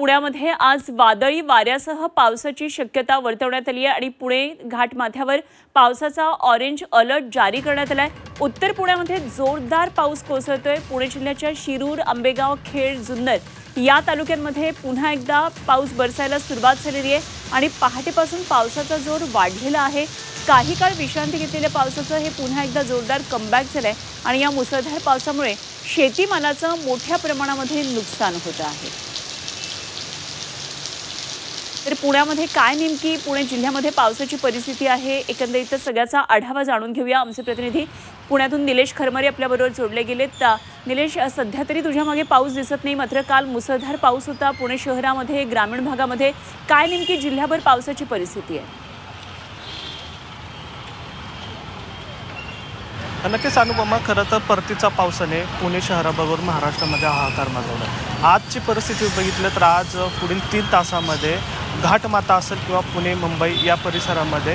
पुण्यामध्ये आज वादळी वाऱ्यासह पावसाची शक्यता वर्तवण्यात आली आहे आणि पुणे घाटमाथ्यावर पावसाचा ऑरेंज अलर्ट जारी करण्यात आलाय। उत्तर पुण्यामध्ये जोरदार पाऊस कोसळतोय। पुणे जिल्ह्याच्या शिरूर, आंबेगाव, खेड, जुन्नर या तालुक्यांमध्ये पुन्हा एकदा पाऊस बरसायला सुरुवात झालेली आहे आणि पहाटेपासून पावसाचा जोर वाढलेला आहे। काही काळ विश्रांती घेतलेल्या पावसाचं हे पुन्हा एकदा जोरदार कमबॅक झालंय आणि या मुसळधार पावसामुळे शेतीमालाचं मोठ्या प्रमाणामध्ये नुकसान होत आहे। तर पुण्यामध्ये काय नेमकी पुणे जिल्ह्यामध्ये पावसाची परिस्थिती आहे, एकंदरीत सगळ्याचा आढावा जाणून घेऊया। आमचे प्रतिनिधी पुण्यातून निलेश खरमारे आपल्याबरोबर जोडले गेलेत। निलेश, सध्या तरी तुझ्या मागे पाऊस दिसत नाही, मात्र काल मुसळधार पाऊस होता पुणे शहरामध्ये, ग्रामीण भागामध्ये। काय नेमकी जिल्ह्याभर पावसाची परिस्थिती आहे? नक्कीच अनुपमा, खरं तर परतीचा पावसाने पुणे शहराबरोबर महाराष्ट्रामध्ये हाहाकार माजवला। आजची परिस्थिती बघितलं तर आज पुढील 3 तासामध्ये घाटमाथा असेल किंवा पुणे, मुंबई या परिसरामध्ये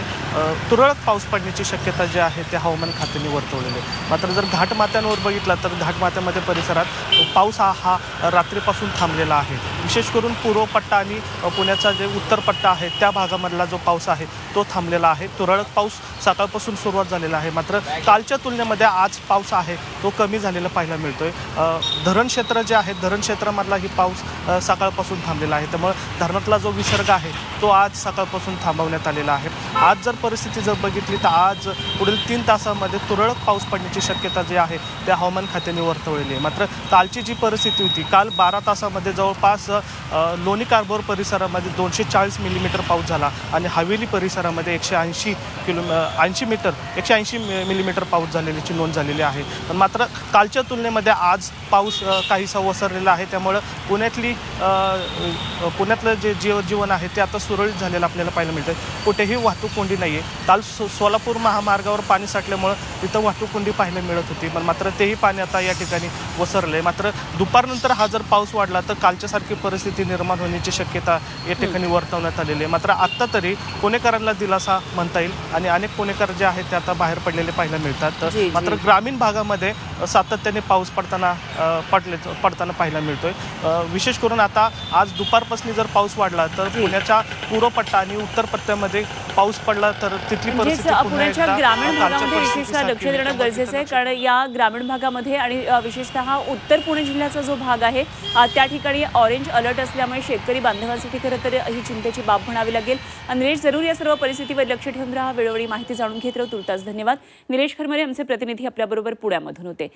तुरळक पाऊस पडण्याची शक्यता जी आहे ते हवामान खात्याने वर्तवलेली आहे। मात्र जर घाटमाथ्यांवर बघितलं तर घाटमाथ्यामध्ये परिसरात पाऊस हा रात्रीपासून थांबलेला आहे। विशेष करून पूर्व पट्टा आणि पुण्याचा जे उत्तर पट्टा आहे त्या भागामधला जो पाऊस आहे तो थांबलेला आहे। तुरळक पाऊस सकाळपासून सुरुवात झालेला आहे, मात्र कालच्या तुलनेमध्ये आज पाऊस आहे तो कमी झालेला पाहायला मिळतोय। धरण क्षेत्र जे आहे, धरण क्षेत्रामधलाही पाऊस सकाळपासून थांबलेला आहे, त्यामुळे धरणातला जो विसर्ग आहे तो आज सकाळपासून थांबवण्यात आलेला आहे। आज जर परिस्थिती जर बघितली तर आज पुढील 3 तासामध्ये तुरळक पाऊस पडण्याची शक्यता जी आहे ते हवामान खात्याने वर्तवलेली आहे। मात्र कालची जी परिस्थिती होती, काल 12 तासामध्ये जवळपास लोणी कार्बोर परिसरामध्ये 240 मिलीमीटर पाऊस झाला आणि हवेली परिसरामध्ये 180 मिलीमीटर पाऊस झालेल्याची नोंद झालेली आहे। पण मात्र कालच्या तुलनेमध्ये आज पाऊस काहीसा ओसरलेला आहे, त्यामुळे पुण्यातलं जे जीवन आहे ते आता सुरळीत झालेलं आपल्याला पाहायला मिळतं। कुठेही वाहतूक कोंडी नाही आहे। काल सोलापूर महामार्गावर पाणी साठल्यामुळं तिथं वाहतूक कोंडी पाहायला मिळत होती, पण मात्र तेही पाणी आता या ठिकाणी ओसरले। मात्र दुपारनंतर हा जर पाऊस वाढला तर कालच्यासारखी परिस्थिती निर्माण होण्याची शक्यता या ठिकाणी वर्तवण्यात आलेली आहे। मात्र आत्ता तरी पुणेकरांना दिलासा म्हणता येईल आणि अनेक पुणेकर जे आहेत ते आता बाहेर पडलेले पाहायला मिळतात। मात्र ग्रामीण भागामध्ये सातत्याने पाऊस पडताना पाहायला मिळतोय। विशेष करून आता आज दुपारपासून जर पाऊस वाढला तर पुण्याच्या पूर्व पट्टा आणि उत्तर पट्ट्यामध्ये पाऊस पडला तर तिथली परिस्थिती पुण्याच्या ग्रामीण भागामध्ये विशेषतः लक्ष देणं गरजेचं आहे, कारण या ग्रामीण भागामध्ये आणि विशेषतः उत्तर पुणे जिल्ह्याचा जो भाग आहे त्या ठिकाणी ऑरेंज अलर्ट असल्यामुळे शेतकरी बांधवांसाठी खरं तर ही चिंतेची बाब म्हणावी लागेल। निलेश, जरूर या सर्व परिस्थितीवर लक्ष ठेवून राहा, वेळोवेळी माहिती जाणून घेत राहू। तुर्तास धन्यवाद। निलेश खरमारे आमचे प्रतिनिधी आपल्याबरोबर पुण्यामधून होते।